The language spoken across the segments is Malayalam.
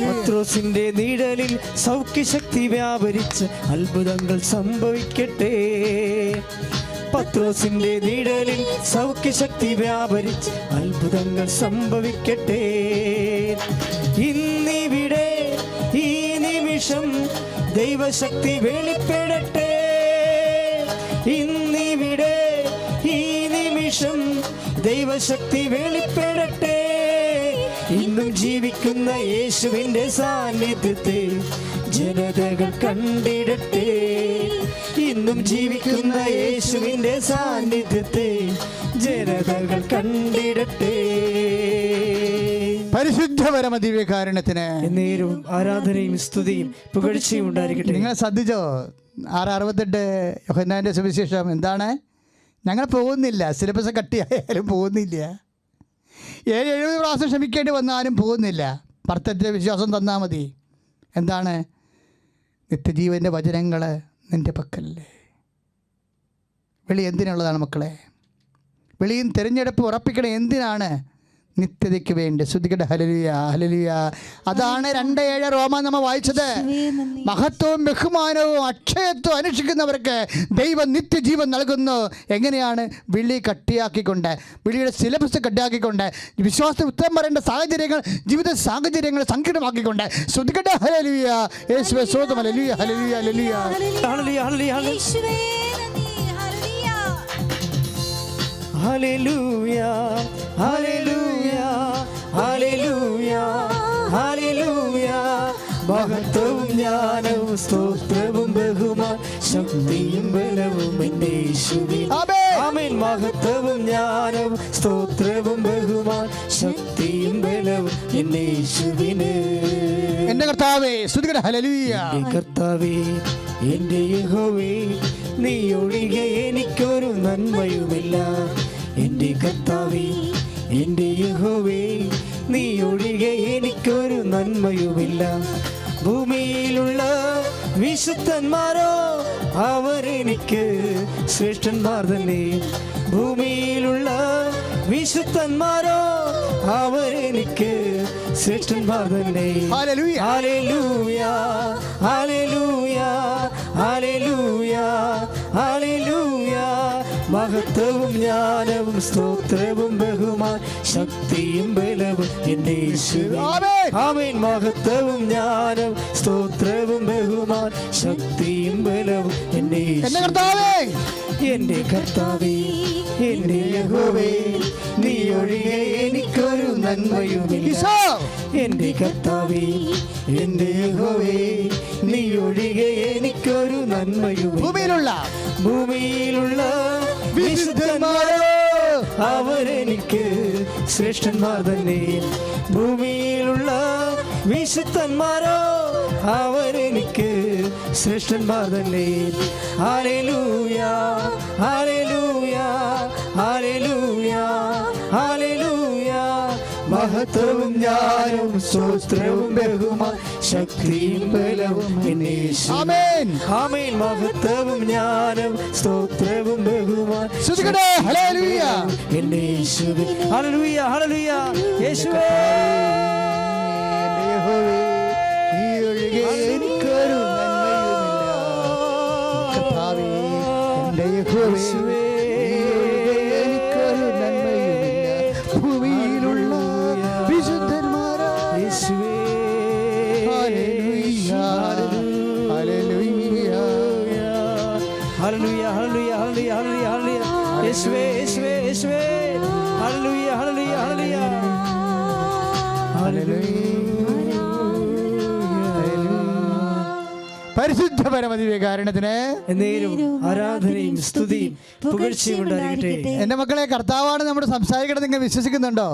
പത്രോസിന്റെ നിഴലിൽ സൗഖ്യശക്തി വ്യാപരിച്ച് അത്ഭുതങ്ങൾ സംഭവിക്കട്ടെ. പത്രോസിന്റെ നിഴലിൽ സൗഖ്യശക്തി വ്യാപരിച്ച് അത്ഭുതങ്ങൾ സംഭവിക്കട്ടെ. ഇന്നിവിടെ ഈ നിമിഷം ദൈവശക്തി വെളിപ്പെടട്ടെ. ഇന്നിവിടെ ഈ നിമിഷം ദൈവശക്തി വെളിപ്പെടട്ടെ. ഇന്നും ജീവിക്കുന്ന യേശുവിന്റെ സാന്നിധ്യത്തെ ജനതകൾ കണ്ടിടട്ടെ. ഇന്നും ജീവിക്കുന്ന യേശുവിന്റെ സാന്നിധ്യത്തെ ജനതകൾ കണ്ടിടട്ടെ. പരിശുദ്ധ പരമ ദിവ്യകാരുണ്യത്തിന് നേരവും ആരാധനയും സ്തുതിയും പുകഴ്ചയും ഉണ്ടായിരിക്കട്ടെ. നിങ്ങൾ ശ്രദ്ധിച്ചോ? 6:68 യോഹന്നാന്റെ സുവിശേഷം എന്താണ്? ഞങ്ങൾ പോകുന്നില്ല, സിലബസ് കട്ടിയായാലും പോകുന്നില്ല, 70 പ്രാവശ്യം ക്ഷമിക്കേണ്ടി വന്നാലും പോകുന്നില്ല, ഭർത്തത്തെ വിശ്വാസം തന്നാൽ മതി. എന്താണ്? നിത്യജീവൻ്റെ വചനങ്ങൾ നിൻ്റെ പക്കല്ലേ. വിളി എന്തിനുള്ളതാണ് മക്കളെ? വിളിയും തിരഞ്ഞെടുപ്പ് ഉറപ്പിക്കണം. എന്തിനാണ്? നിത്യതയ്ക്ക് വേണ്ടി. ശ്രുതികട ഹല്ലേലൂയ ഹല്ലേലൂയ. അതാണ് 2:7 റോമ നമ്മൾ വായിച്ചത്. മഹത്വവും ബഹുമാനവും അക്ഷയത്വം അനുഷ്ഠിക്കുന്നവർക്ക് ദൈവം നിത്യജീവൻ നൽകുന്നു. എങ്ങനെയാണ്? വിളി കട്ടിയാക്കിക്കൊണ്ട്, വിളിയുടെ സിലബസ് കട്ടിയാക്കിക്കൊണ്ട്, വിശ്വാസത്തിൽ ഉത്തരം പറയേണ്ട സാഹചര്യങ്ങൾ, ജീവിത സാഹചര്യങ്ങൾ സങ്കീർണമാക്കിക്കൊണ്ട്. ശ്രുതികട ഹല്ലേലൂയ യേശുവേ സ്തോത്രം. Hallelujah hallelujah hallelujah hallelujah hallelujah hallelujah hallelujah hallelujah. മഹത്വവും ജ്ഞാനവും സ്തോത്രവും ബഹുമാൻ ശക്തിയും ബലവും എൻ്റെ യേശുവിന്. ആമേൻ. മഹത്വവും ജ്ഞാനവും സ്തോത്രവും ബഹുമാൻ ശക്തിയും ബലവും എൻ്റെ യേശുവിന്. എൻ്റെ കർത്താവേ സ്തുതികട ഹല്ലേലൂയ. എൻ്റെ കർത്താവേ എൻ്റെ യഹോവേ, നീ ഒഴികെ എനിക്കൊരു നന്മയുമില്ല. എൻ്റെ കർത്താവേ എൻ്റെ യഹോവേ, നീ ഒഴികെ എനിക്കൊരു നന്മയുമില്ല. ഭൂമിയിലുള്ള വിശുദ്ധന്മാരോ അവരെനിക്ക് ശ്രേഷ്ഠന്മാർ തന്നെ. ഭൂമിയിലുള്ള വിശുദ്ധന്മാരോ അവരെനിക്ക് ശ്രേഷ്ഠന്മാർ തന്നെ. Hallelujah hallelujah hallelujah hallelujah hallelujah. മഹത്വവും ജ്ഞാനവും സ്തോത്രവും ബഹുമാൻ ശക്തിയും ബലവും എൻ്റെ യേശുവിന്. ആമേൻ. മഹത്വവും ജ്ഞാനവും സ്തോത്രവും ബഹുമാൻ ശക്തിയും ബലവും എൻ്റെ യേശുവിന്. എൻ്റെ കർത്താവേ എൻ്റെ യഹോവേ, നീ ഒഴികെ എനിക്കൊരു നന്മയുമില്ല. എൻ്റെ കർത്താവേ എൻ്റെ യഹോവേ, നീ ഒഴികെ എനിക്കൊരു നന്മയുമില്ല. ഭൂമിയിലുള്ള വിശുദ്ധന്മാരോ അവരെനിക്ക് ശ്രേഷ്ഠന്മാർ തന്നെ. ഭൂമിയിലുള്ള വിശുദ്ധന്മാരോ അവരെനിക്ക് ശ്രേഷ്ഠന്മാർ തന്നെ. Hallelujah hallelujah hallelujah hallelujah. മഹത്വവും ജ്ഞാനവും സ്തോത്രവും ബഹുമാൻ ശക്തിയും ബലവും എൻ്റെ യേശുവിന്. ആമേൻ. മഹത്വവും ജ്ഞാനവും സ്തോത്രവും ബഹുമാൻ ഹല്ലേലൂയ എൻ്റെ യേശുവിന്. ഹല്ലേലൂയ ഹല്ലേലൂയ യേശുവേ. ഭൂമിയിലുള്ള വിശുദ്ധന്മാരാ യേശുവേ. Hallelujah hallelujah hallelujah hallelujah hallelujah hallelujah. യേശുവേ യേശുവേ യേശുവേ. Hallelujah hallelujah hallelujah hallelujah. പരിശുദ്ധ പരമദിവ്യകാരുണ്യത്തിന് ആരാധനയും സ്തുതിയും പുകഴ്ചയും ഉണ്ടായിരിക്കട്ടെ. എൻ്റെ മക്കളെ, കർത്താവാണ് നമ്മൾ സംസാരിക്കണം. നിങ്ങൾ വിശ്വസിക്കുന്നുണ്ടോ?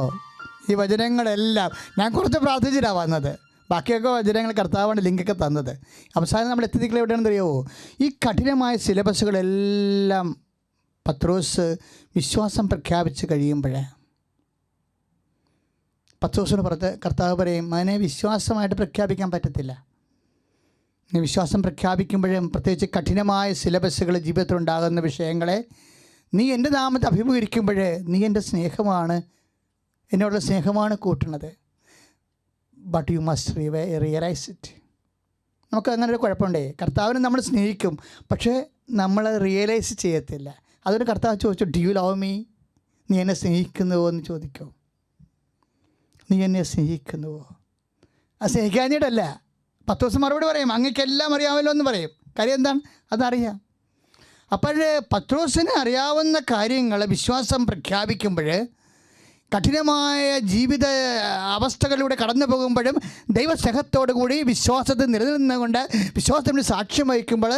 ഈ വചനങ്ങളെല്ലാം ഞാൻ കുറച്ച് പ്രാർത്ഥിച്ചിട്ടാണ് വന്നത്. ബാക്കിയൊക്കെ വചനങ്ങൾ കർത്താവാണ് ലിങ്കൊക്കെ തന്നത്. അവസാനം നമ്മൾ എത്തിക്കൽ എവിടെയാണെന്ന് അറിയാമോ? ഈ കഠിനമായ സിലബസുകളെല്ലാം പത്രോസ് വിശ്വാസം പ്രഖ്യാപിച്ച് കഴിയുമ്പോൾ പത്രോസിന് പുറത്ത് കർത്താവ് പറയും, മകനെ വിശ്വാസമായിട്ട് പ്രഖ്യാപിക്കാൻ പറ്റത്തില്ല. നീ വിശ്വാസം പ്രഖ്യാപിക്കുമ്പോഴും പ്രത്യേകിച്ച് കഠിനമായ സിലബസുകൾ ജീവിതത്തിലുണ്ടാകുന്ന വിഷയങ്ങളെ നീ എൻ്റെ നാമത്തെ അഭിമുഖീകരിക്കുമ്പോൾ നീ എൻ്റെ സ്നേഹമാണ് എന്നോടുള്ള സ്നേഹമാണ് കൂട്ടുന്നത്. But you must realise it. നമുക്ക് അങ്ങനെ ഒരു കുഴപ്പമുണ്ടേ, കർത്താവിനെ നമ്മൾ സ്നേഹിക്കും, പക്ഷേ നമ്മൾ റിയലൈസ് ചെയ്യത്തില്ല. അതുകൊണ്ട് കർത്താവ് ചോദിച്ചു, ഡു യു ലവ് മീ? നീ എന്നെ സ്നേഹിക്കുന്നുവോ എന്ന് ചോദിക്കും. നീ എന്നെ സ്നേഹിക്കുന്നുവോ? അത് സ്നേഹിക്കാഞ്ഞിട്ടല്ല. പത്രോസ് മറുപടി പറയും, അങ്ങേക്കെല്ലാം അറിയാമല്ലോ എന്ന് പറയും. കാര്യം എന്താണ്? അതറിയാം. അപ്പോൾ പത്രോസിന് അറിയാവുന്ന കാര്യങ്ങൾ വിശ്വാസം പ്രഖ്യാപിക്കുമ്പോൾ, കഠിനമായ ജീവിത അവസ്ഥകളിലൂടെ കടന്നു പോകുമ്പോഴും ദൈവസ്നേഹത്തോടു കൂടി വിശ്വാസത്തിൽ നിലനിന്നുകൊണ്ട് വിശ്വാസത്തിന് സാക്ഷ്യം വഹിക്കുമ്പോൾ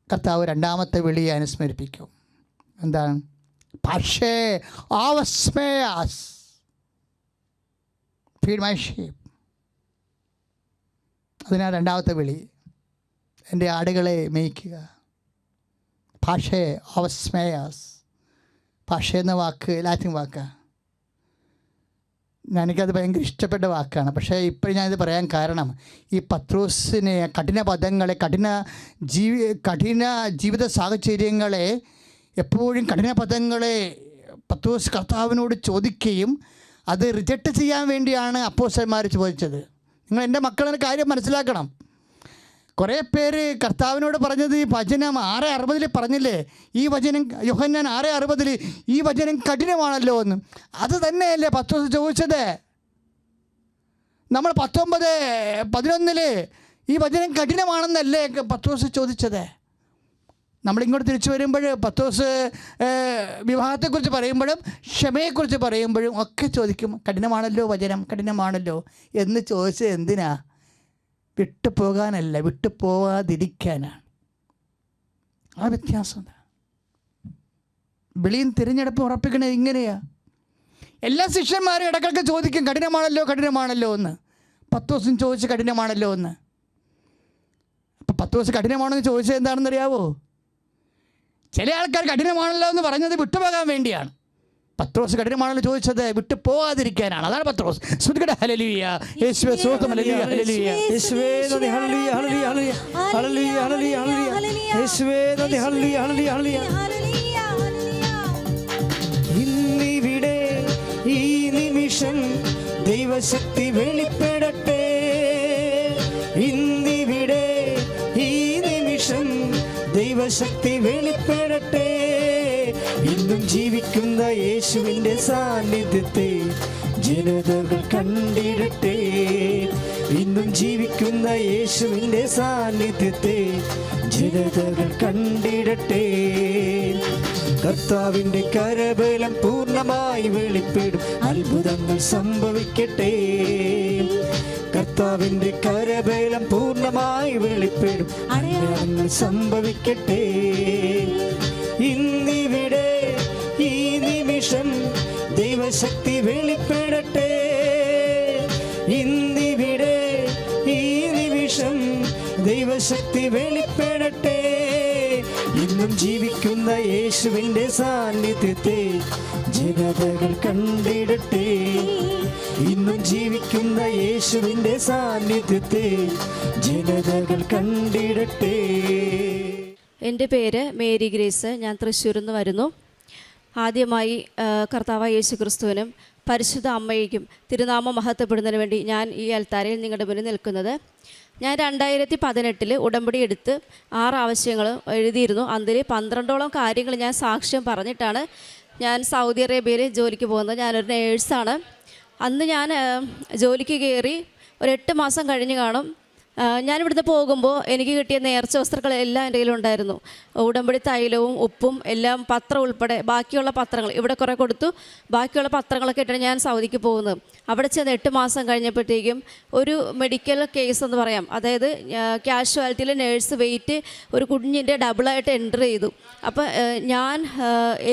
കർത്താവ് രണ്ടാമത്തെ വിളിയെ അനുസ്മരിപ്പിക്കും. എന്താണ്? പക്ഷേ ആവസ്മേയാസ്, ഫീഡ് മൈ ഷീപ്പ്. അതിനാൽ രണ്ടാമത്തെ വിളി, എൻ്റെ ആടുകളെ മേയ്ക്കുക. ഭാഷേ അവസ്മേയാസ്. ഭാഷ എന്ന വാക്ക് ലാറ്റിൻ വാക്കാണ്. എനിക്കത് ഭയങ്കര ഇഷ്ടപ്പെട്ട വാക്കാണ്. പക്ഷേ ഇപ്പോഴും ഞാനിത് പറയാൻ കാരണം, ഈ പത്രോസിനെ കഠിന പദങ്ങളെ, കഠിന ജീവിത സാഹചര്യങ്ങളെ, എപ്പോഴും കഠിന പദങ്ങളെ പത്രോസ് കർത്താവിനോട് ചോദിക്കുകയും അത് റിജക്റ്റ് ചെയ്യാൻ വേണ്ടിയാണ് അപ്പോസ്തലന്മാർ ചോദിച്ചത്. നിങ്ങൾ എൻ്റെ മക്കളെ കാര്യം മനസ്സിലാക്കണം. കുറേ പേര് കർത്താവിനോട് പറഞ്ഞത് ഈ വചനം 6:60 പറഞ്ഞില്ലേ, ഈ വചനം യോഹന്നാൻ 6:60 ഈ വചനം കഠിനമാണല്ലോ എന്ന്. അത് തന്നെയല്ലേ പത്രോസ് ചോദിച്ചത്. നമ്മൾ 19:11 ഈ വചനം കഠിനമാണെന്നല്ലേ പത്രോസ് ചോദിച്ചത്. നമ്മളിങ്ങോട്ട് തിരിച്ചു വരുമ്പോൾ പത്രോസ് വിവാഹത്തെക്കുറിച്ച് പറയുമ്പോഴും ക്ഷമയെക്കുറിച്ച് പറയുമ്പോഴും ഒക്കെ ചോദിക്കും, കഠിനമാണല്ലോ വചനം, കഠിനമാണല്ലോ എന്ന് ചോദിച്ചത് എന്തിനാ? വിട്ടു പോകാനല്ല, വിട്ടു പോവാതിരിക്കാനാണ്. ആ വ്യത്യാസം എന്താ? വിളിയും തിരഞ്ഞെടുപ്പ് ഉറപ്പിക്കണത് ഇങ്ങനെയാ. എല്ലാ ശിഷ്യന്മാരും ഇടയ്ക്കൊക്കെ ചോദിക്കും, കഠിനമാണല്ലോ കഠിനമാണല്ലോ എന്ന്. പത്രോസും ചോദിച്ച് കഠിനമാണല്ലോ എന്ന്. അപ്പം പത്രോസ് കഠിനമാണോ എന്ന് ചോദിച്ചത് എന്താണെന്നറിയാവോ? ചില ആൾക്കാർ കഠിനമാണല്ലോ എന്ന് പറഞ്ഞത് വിട്ടുപോകാൻ വേണ്ടിയാണ്. പത്രോസ് കഠിനമാണല്ലോ ചോദിച്ചത് വിട്ടു പോകാതിരിക്കാനാണ്. അതാണ് പത്രോസ്. ഹല്ലേലൂയ, യേശുവേ സ്തോത്രം, ഹല്ലേലൂയ, ഹല്ലേലൂയ, യേശുവേ നന്ദി, hallelujah, hallelujah, hallelujah, hallelujah, hallelujah, യേശുവേ നന്ദി, ഹല്ലേലൂയ, ഹല്ലേലൂയ, ഹല്ലേലൂയ. ഇന്നിവിടെ ഈ നിമിഷം ദൈവശക്തി വെളിപ്പെടട്ടെ. ഇന്നിവിടെ ഈ നിമിഷം ദൈവശക്തി വെളിപ്പെടട്ടെ. ഇന്നും ജീവിക്കുന്ന യേശുവിൻ്റെ സാന്നിധ്യത്തെ ജനതകൾ കണ്ടിടട്ടെ. ഇന്നും ജീവിക്കുന്ന യേശുവിൻ്റെ സാന്നിധ്യത്തെ ജനതകൾ കണ്ടിടട്ടെ. കർത്താവിൻ്റെ കരബലം പൂർണ്ണമായി വെളിപ്പെടും, അത്ഭുതങ്ങൾ സംഭവിക്കട്ടെ. കർത്താവിൻ്റെ കരബലം പൂർണ്ണമായി വെളിപ്പെടും, അടയാളങ്ങൾ സംഭവിക്കട്ടെ. ഇന്നിവിടെ ഈ നിമിഷം ദൈവശക്തി വെളിപ്പെടട്ടെ. ഇന്നിവിടെ ഈ നിമിഷം ദൈവശക്തി വെളിപ്പെടട്ടെ. ഇന്നും ജീവിക്കുന്ന യേശുവിൻ്റെ സാന്നിധ്യത്തെ ജനതകൾ കണ്ടിടട്ടെ. ഇന്നും ജീവിക്കുന്ന യേശുവിൻ്റെ സാന്നിധ്യത്തെ ജനതകൾ കണ്ടിടട്ടെ. എൻ്റെ പേര് മേരി ഗ്രേസ്. ഞാൻ തൃശ്ശൂരിൽ നിന്ന് വരുന്നു. ആദ്യമായി കർത്താവായ യേശു ക്രിസ്തുവിനും പരിശുദ്ധ അമ്മയ്ക്കും തിരുനാമം മഹത്വപ്പെടുന്നതിന് വേണ്ടി ഞാൻ ഈ അൽത്താരയിൽ നിങ്ങളുടെ മുന്നിൽ നിൽക്കുന്നത്. ഞാൻ 2018 ഉടമ്പടി എടുത്ത് 6 ആവശ്യങ്ങൾ എഴുതിയിരുന്നു. അതിൽ 12ഓളം കാര്യങ്ങൾ ഞാൻ സാക്ഷ്യം പറഞ്ഞിട്ടാണ് ഞാൻ സൗദി അറേബ്യയിൽ ജോലിക്ക് പോകുന്നത്. ഞാനൊരു നേഴ്സാണ്. അന്ന് ഞാൻ ജോലിക്ക് കയറി ഒരു 8 മാസം കഴിഞ്ഞ് കാണും. ഞാനിവിടുന്ന് പോകുമ്പോൾ എനിക്ക് കിട്ടിയ നേർച്ച വസ്തുക്കളെല്ലാം എൻ്റെ കയ്യിലുണ്ടായിരുന്നു. ഉടമ്പടി തൈലവും ഉപ്പും എല്ലാം, പത്രം ഉൾപ്പെടെ ബാക്കിയുള്ള പത്രങ്ങൾ ഇവിടെ കുറേ കൊടുത്തു. ബാക്കിയുള്ള പത്രങ്ങളൊക്കെ ഇട്ടാണ് ഞാൻ സൗദിക്ക് പോകുന്നത്. അവിടെ ചെന്ന് 8 മാസം കഴിഞ്ഞപ്പോഴത്തേക്കും ഒരു മെഡിക്കൽ കേസ് എന്ന് പറയാം, അതായത് കാഷ്വാലിറ്റിയിൽ നേഴ്സ് വെയിറ്റ് ഒരു കുഞ്ഞിൻ്റെ ഡബിളായിട്ട് എൻറ്റർ ചെയ്തു. അപ്പോൾ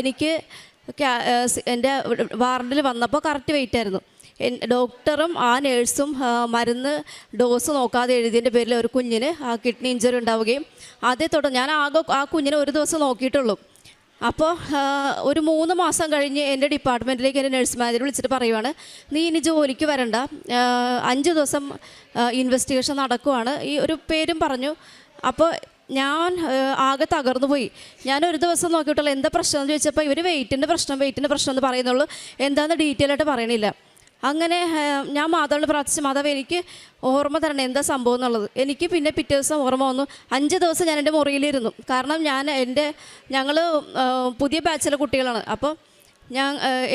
എനിക്ക് എൻ്റെ വാർഡിൽ വന്നപ്പോൾ കറക്റ്റ് വെയിറ്റായിരുന്നു. ഡോക്ടറും ആ നേഴ്സും മരുന്ന് ഡോസ് നോക്കാതെ എഴുതിയതിൻ്റെ പേരിൽ ഒരു കുഞ്ഞിന് കിഡ്നി ഇഞ്ചറി ഉണ്ടാവുകയും അതേ തുടർന്ന് ഞാൻ ആ കുഞ്ഞിനെ ഒരു ദിവസം നോക്കിയിട്ടുള്ളൂ. അപ്പോൾ ഒരു 3 മാസം കഴിഞ്ഞ് എൻ്റെ ഡിപ്പാർട്ട്മെൻറ്റിലേക്ക് എൻ്റെ നഴ്സ് മാനേജർ വിളിച്ചിട്ട് പറയുവാണ്, നീ ഇനി ജോലിക്ക് വരണ്ട, 5 ദിവസം ഇൻവെസ്റ്റിഗേഷൻ നടക്കുവാണ്. ഈ ഒരു പേരും പറഞ്ഞു. അപ്പോൾ ഞാൻ ആകെ തകർന്നു പോയി. ഞാൻ ഒരു ദിവസം നോക്കിയിട്ടുള്ള എന്താ പ്രശ്നം എന്ന് ചോദിച്ചപ്പോൾ ഇവർ വെയിറ്റിൻ്റെ പ്രശ്നം എന്ന് പറയുന്നുള്ളൂ, എന്താണെന്ന് ഡീറ്റെയിൽ ആയിട്ട് പറയണില്ല. അങ്ങനെ ഞാൻ മാതാവിനോട് പ്രാർത്ഥിച്ചു, മാതാവ് എനിക്ക് ഓർമ്മ തരണം എന്താ സംഭവം എന്നുള്ളത്. എനിക്ക് പിന്നെ പിറ്റേ ദിവസം ഓർമ്മ വന്നു. 5 ദിവസം ഞാൻ എൻ്റെ മുറിയിലിരുന്നു. കാരണം ഞങ്ങൾ പുതിയ ബാച്ചിലെ കുട്ടികളാണ്. അപ്പോൾ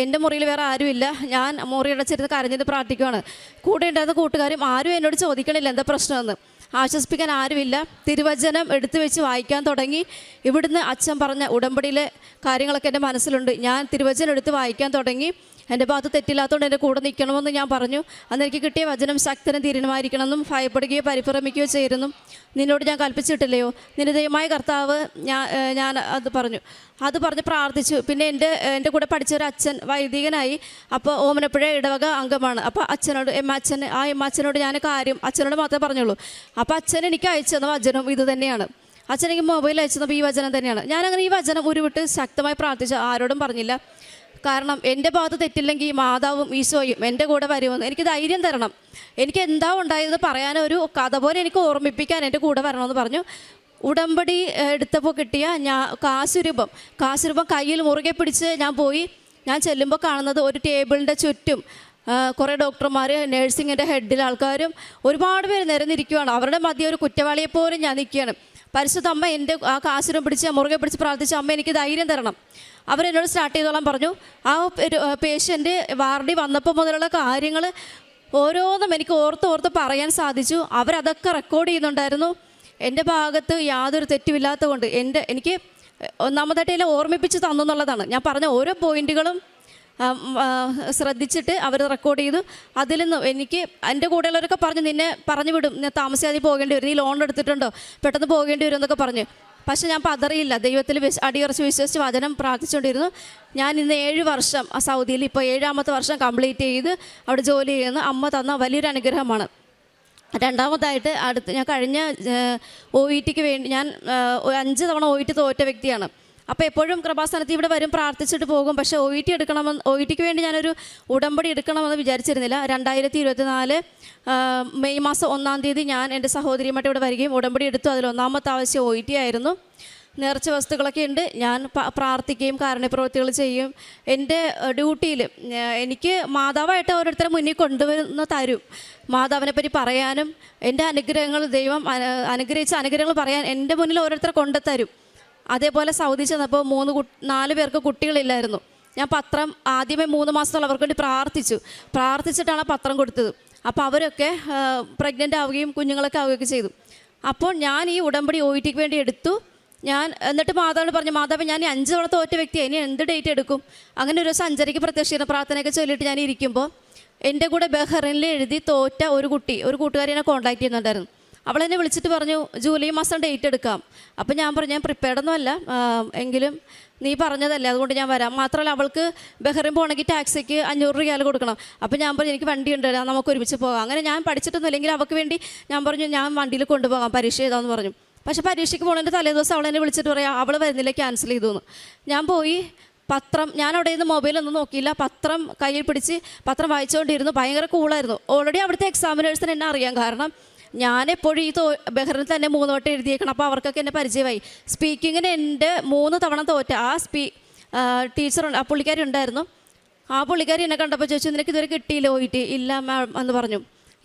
എൻ്റെ മുറിയിൽ വേറെ ആരുമില്ല. ഞാൻ മുറി അടച്ചിരുന്ന് കരഞ്ഞിട്ട് പ്രാർത്ഥിക്കുകയാണ്. കൂടെ ഉണ്ടായിരുന്ന കൂട്ടുകാരും ആരും എന്നോട് ചോദിക്കണില്ല എന്താ പ്രശ്നമെന്ന്. ആശ്വസിപ്പിക്കാൻ ആരുമില്ല. തിരുവചനം എടുത്തു വെച്ച് വായിക്കാൻ തുടങ്ങി. ഇവിടുന്ന് അച്ഛൻ പറഞ്ഞ ഉടമ്പടിയിലെ കാര്യങ്ങളൊക്കെ എൻ്റെ മനസ്സിലുണ്ട്. ഞാൻ തിരുവചനം എടുത്ത് വായിക്കാൻ തുടങ്ങി. എൻ്റെ ഭാഗത്ത് തെറ്റില്ലാത്തതുകൊണ്ട് എൻ്റെ കൂടെ നിൽക്കണമെന്ന് ഞാൻ പറഞ്ഞു. അന്ന് എനിക്ക് കിട്ടിയ വചനം ശക്തനും ധീരനുമായിരിക്കണമെന്നും ഭയപ്പെടുകയോ പരിഭ്രമിക്കുകയോ ചെയ്യുന്നു നിന്നോട് ഞാൻ കൽപ്പിച്ചിട്ടില്ലയോ, നിന്റെ ദൈവമായ കർത്താവ് ഞാൻ അത് പറഞ്ഞ് പ്രാർത്ഥിച്ചു. പിന്നെ എൻ്റെ കൂടെ പഠിച്ചൊരു അച്ഛൻ വൈദികനായി. അപ്പോൾ ഓമനപ്പുഴ ഇടവക അംഗമാണ്. അപ്പോൾ എമ്മച്ചനോട് ഞാൻ കാര്യം അച്ഛനോട് മാത്രമേ പറഞ്ഞുള്ളൂ. അപ്പോൾ അച്ഛൻ എനിക്ക് അയച്ചു തന്ന വചനം ഇത് തന്നെയാണ്. അച്ഛൻ എനിക്ക് മൊബൈൽ അയച്ചു തന്നപ്പോൾ ഈ വചനം തന്നെയാണ്. ഞാനങ്ങനെ ഈ വചനം ഉരുവിട്ട് ശക്തമായി പ്രാർത്ഥിച്ചു, ആരോടും പറഞ്ഞില്ല. കാരണം എൻ്റെ ഭാഗത്ത് തെറ്റില്ലെങ്കിൽ മാതാവും ഈശോയും എൻ്റെ കൂടെ വരുമെന്ന് എനിക്ക് ധൈര്യം തരണം. എനിക്ക് എന്താ ഉണ്ടായത് പറയാനൊരു കഥ പോലെ എനിക്ക് ഓർമ്മിപ്പിക്കാൻ എൻ്റെ കൂടെ വരണമെന്ന് പറഞ്ഞു. ഉടമ്പടി എടുത്തപ്പോൾ കിട്ടിയ കാശുരൂപം കയ്യിൽ മുറുകെ പിടിച്ച് ഞാൻ ചെല്ലുമ്പോൾ കാണുന്നത് ഒരു ടേബിളിൻ്റെ ചുറ്റും കുറേ ഡോക്ടർമാർ, നേഴ്സിങ്ങിൻ്റെ ഹെഡിൽ ആൾക്കാരും ഒരുപാട് പേര് നിരന്നിരിക്കുകയാണ്. അവരുടെ മധ്യ ഒരു കുറ്റവാളിയെപ്പോലും ഞാൻ നിൽക്കുകയാണ്. പരിശുദ്ധ അമ്മ എൻ്റെ ആ കാശുരം പിടിച്ച് മുറുകെ പിടിച്ച് പ്രാർത്ഥിച്ച അമ്മ എനിക്ക് ധൈര്യം തരണം. അവരെന്നോട് സ്റ്റാർട്ട് ചെയ്തോളാൻ പറഞ്ഞു. ആ പേഷ്യൻ്റ് വാർഡിൽ വന്നപ്പോൾ മുതലുള്ള കാര്യങ്ങൾ ഓരോന്നും എനിക്ക് ഓർത്ത് പറയാൻ സാധിച്ചു. അവരതൊക്കെ റെക്കോർഡ് ചെയ്യുന്നുണ്ടായിരുന്നു. എൻ്റെ ഭാഗത്ത് യാതൊരു തെറ്റുമില്ലാത്തത് കൊണ്ട് എനിക്ക് ഒന്നാമതായിട്ട് ഓർമ്മിപ്പിച്ച് തന്നു എന്നുള്ളതാണ്. ഞാൻ പറഞ്ഞ ഓരോ പോയിന്റുകളും ശ്രദ്ധിച്ചിട്ട് അവർ റെക്കോർഡ് ചെയ്തു. അതിൽ നിന്ന് എനിക്ക് എൻ്റെ കൂടെയുള്ളവരൊക്കെ പറഞ്ഞു, നിന്നെ പറഞ്ഞു വിടും, ഞാൻ താമസിയാതെ പോകേണ്ടി വരും, നീ ലോൺ എടുത്തിട്ടുണ്ടോ, പെട്ടെന്ന് പോകേണ്ടി വരും എന്നൊക്കെ പറഞ്ഞു. പക്ഷെ ഞാൻ പതറിയില്ല. ദൈവത്തിൽ അടിയുറച്ച് വിശ്വസിച്ച് വചനം പ്രാർത്ഥിച്ചുകൊണ്ടിരുന്നു. ഞാൻ ഇന്ന് 7 വർഷം സൗദിയിൽ, ഇപ്പോൾ 7ാമത്തെ വർഷം കംപ്ലീറ്റ് ചെയ്ത് അവിടെ ജോലി ചെയ്യുന്ന അമ്മ തന്ന വലിയൊരു അനുഗ്രഹമാണ്. രണ്ടാമതായിട്ട് ഞാൻ കഴിഞ്ഞ OETക്ക് വേണ്ടി ഞാൻ 5 തവണ OET തോറ്റ വ്യക്തിയാണ്. അപ്പോൾ എപ്പോഴും കൃപാസനത്തിൽ ഇവിടെ വരും, പ്രാർത്ഥിച്ചിട്ട് പോകും. പക്ഷേ OETക്ക് വേണ്ടി ഞാനൊരു ഉടമ്പടി എടുക്കണമെന്ന് വിചാരിച്ചിരുന്നില്ല. 2024 മെയ് മാസം 1-ാം തീയതി ഞാൻ എൻ്റെ സഹോദരിയുമായിട്ട് ഇവിടെ വരികയും ഉടമ്പടി എടുത്തു. അതിൽ 1-ാമത്തെ ആവശ്യം OET ആയിരുന്നു. നേർച്ച വസ്തുക്കളൊക്കെ ഉണ്ട്. ഞാൻ പ്രാർത്ഥിക്കുകയും കാരുണ്യപ്രവൃത്തികൾ ചെയ്യും. എൻ്റെ ഡ്യൂട്ടിയിൽ എനിക്ക് മാതാവായിട്ട് ഓരോരുത്തരെ മുന്നിൽ കൊണ്ടുവന്ന് തരും. മാതാവിനെ പറ്റി പറയാനും എൻ്റെ അനുഗ്രഹങ്ങൾ ദൈവം അനുഗ്രഹിച്ച അനുഗ്രഹങ്ങൾ പറയാൻ എൻ്റെ മുന്നിൽ ഓരോരുത്തരെ കൊണ്ടുതരും. അതേപോലെ സൗദി ചെന്നപ്പോൾ 4 പേർക്ക് കുട്ടികളില്ലായിരുന്നു. ഞാൻ പത്രം ആദ്യമേ 3 മാസത്തോളം അവർക്ക് വേണ്ടി പ്രാർത്ഥിച്ചിട്ടാണ് പത്രം കൊടുത്തത്. അപ്പോൾ അവരൊക്കെ പ്രഗ്നൻ്റ് ആവുകയും കുഞ്ഞുങ്ങളൊക്കെ ആവുകയൊക്കെ ചെയ്തു. അപ്പോൾ ഞാൻ ഈ ഉടമ്പടി OETക്ക് വേണ്ടി എടുത്തു. എന്നിട്ട് മാതാവിനോട് പറഞ്ഞു, മാതാവ് ഞാൻ 5 തവണ തോറ്റ വ്യക്തിയാണ്, ഇനി എന്ത് ഡേറ്റ് എടുക്കും? അങ്ങനെ ഒരു 5:30 പ്രത്യക്ഷീകരണ പ്രാർത്ഥനയൊക്കെ ചൊല്ലിയിട്ട് ഞാൻ ഇരിക്കുമ്പോൾ എൻ്റെ കൂടെ ബഹ്റൈനിൽ എഴുതി തോറ്റ ഒരു കൂട്ടുകാരി എന്നെ കോൺടാക്ട് ചെയ്യുന്നുണ്ടായിരുന്നു. അവളെന്നെ വിളിച്ചിട്ട് പറഞ്ഞു, ജൂലൈ മാസം ഡേറ്റ് എടുക്കാം. അപ്പം ഞാൻ പറഞ്ഞു, ഞാൻ പ്രിപ്പയർഡൊന്നുമല്ല, എങ്കിലും നീ പറഞ്ഞതല്ലേ, അതുകൊണ്ട് ഞാൻ വരാം. മാത്രമല്ല അവൾക്ക് ബഹ്റൈൻ പോകണമെങ്കിൽ ടാക്സിക്ക് 500 റിയാൽ കൊടുക്കണം. അപ്പം ഞാൻ പറഞ്ഞു, എനിക്ക് വണ്ടി ഉണ്ടല്ലോ, നമുക്ക് ഒരുമിച്ച് പോകാം. അങ്ങനെ ഞാൻ പഠിച്ചിട്ടൊന്നും ഇല്ലെങ്കിൽ അവൾക്ക് വേണ്ടി ഞാൻ പറഞ്ഞു, ഞാൻ വണ്ടിയിൽ കൊണ്ടുപോകാം, പരീക്ഷ എഴുതാമെന്ന് പറഞ്ഞു. പക്ഷേ പരീക്ഷയ്ക്ക് പോകുന്നതിൻ്റെ തലേദിവസം അവളെന്നെ വിളിച്ചിട്ട് പറയാം, അവൾ വരുന്നില്ല, ക്യാൻസൽ ചെയ്തു എന്ന്. ഞാൻ പോയി പത്രം, ഞാൻ അവിടെ നിന്ന് മൊബൈലൊന്നും നോക്കിയില്ല, പത്രം കയ്യിൽ പിടിച്ച് പത്രം വായിച്ചുകൊണ്ടിരുന്നു. ഭയങ്കര കൂളായിരുന്നു. ഓൾറെഡി അവിടുത്തെ എക്സാമിനേഴ്സിന് എന്നെ അറിയാം. കാരണം ഞാനെപ്പോഴും ഈ ബഹ്റിനിൽ തന്നെ 3 വട്ടം എഴുതിയേക്കണം. അപ്പോൾ അവർക്കൊക്കെ എന്നെ പരിചയമായി. സ്പീക്കിങ്ങിന് എൻ്റെ 3 തവണ തോറ്റ ടീച്ചർ ആ പുള്ളിക്കാരി ഉണ്ടായിരുന്നു. ആ പുള്ളിക്കാരി എന്നെ കണ്ടപ്പോൾ ചോദിച്ചു, നിനക്ക് ഇതുവരെ കിട്ടിയില്ല OET? ഇല്ല മാം എന്ന് പറഞ്ഞു.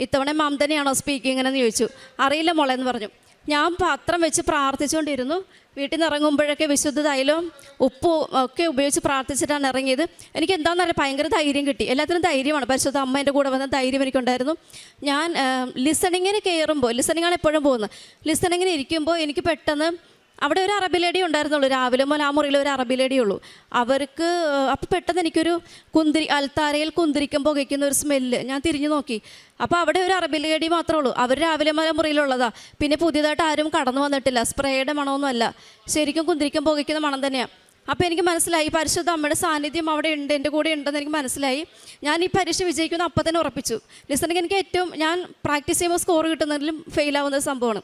ഇത്തവണ മാം തന്നെയാണോ സ്പീക്കിങ്ങിനെന്ന് ചോദിച്ചു. അറിയില്ല മോളെ എന്ന് പറഞ്ഞു. ഞാൻ പത്രം വെച്ച് പ്രാർത്ഥിച്ചുകൊണ്ടിരുന്നു. വീട്ടിൽ നിന്ന് ഇറങ്ങുമ്പോഴൊക്കെ വിശുദ്ധ തൈലവും ഉപ്പും ഒക്കെ ഉപയോഗിച്ച് പ്രാർത്ഥിച്ചിട്ടാണ് ഇറങ്ങിയത്. എനിക്ക് എന്താണെന്നറിയാം, ഭയങ്കര ധൈര്യം കിട്ടി. എല്ലാത്തിനും ധൈര്യമാണ്. പരിശുദ്ധ അമ്മ എൻ്റെ കൂടെ വന്ന ധൈര്യം എനിക്കുണ്ടായിരുന്നു. ഞാൻ ലിസണിങ്ങിന് കയറുമ്പോൾ, ലിസണിങ്ങാണ് എപ്പോഴും പോകുന്നത്, ലിസണിങ്ങിന് ഇരിക്കുമ്പോൾ എനിക്ക് പെട്ടെന്ന് അവിടെ ഒരു അറബി ലേഡി ഉണ്ടായിരുന്നുള്ളൂ. രാവിലെ മുതൽ ആ മുറിയിൽ ഒരു അറബി ലേഡിയേ ഉള്ളൂ. അവർക്ക് അപ്പോൾ പെട്ടെന്ന് എനിക്കൊരു അൽത്താരയിൽ കുന്തിരിക്കം പുകയ്ക്കുന്ന ഒരു സ്മെല്ല്. ഞാൻ തിരിഞ്ഞു നോക്കി. അപ്പോൾ അവിടെ ഒരു അറബി ലേഡി മാത്രമേ ഉള്ളൂ. അവർ രാവിലെ മുതൽ മുറിയിലുള്ളതാണ്. പിന്നെ പുതിയതായിട്ട് ആരും കടന്നു വന്നിട്ടില്ല. സ്പ്രേയുടെ മണമൊന്നുമല്ല, ശരിക്കും കുന്തിരിക്കം പുകയ്ക്കുന്ന മണം തന്നെയാണ്. അപ്പോൾ എനിക്ക് മനസ്സിലായി പരിശുദ്ധ അമ്മയുടെ സാന്നിധ്യം അവിടെ ഉണ്ട്, എൻ്റെ കൂടെ ഉണ്ടെന്ന് എനിക്ക് മനസ്സിലായി. ഞാൻ ഈ പരീക്ഷ വിജയിക്കുമെന്ന് അപ്പം തന്നെ ഉറപ്പിച്ചു. ലിസണിങ് എനിക്ക് ഞാൻ പ്രാക്ടീസ് ചെയ്യുമ്പോൾ സ്കോർ കിട്ടുന്നതിലും ഫെയിലാവുന്ന സംഭവമാണ്.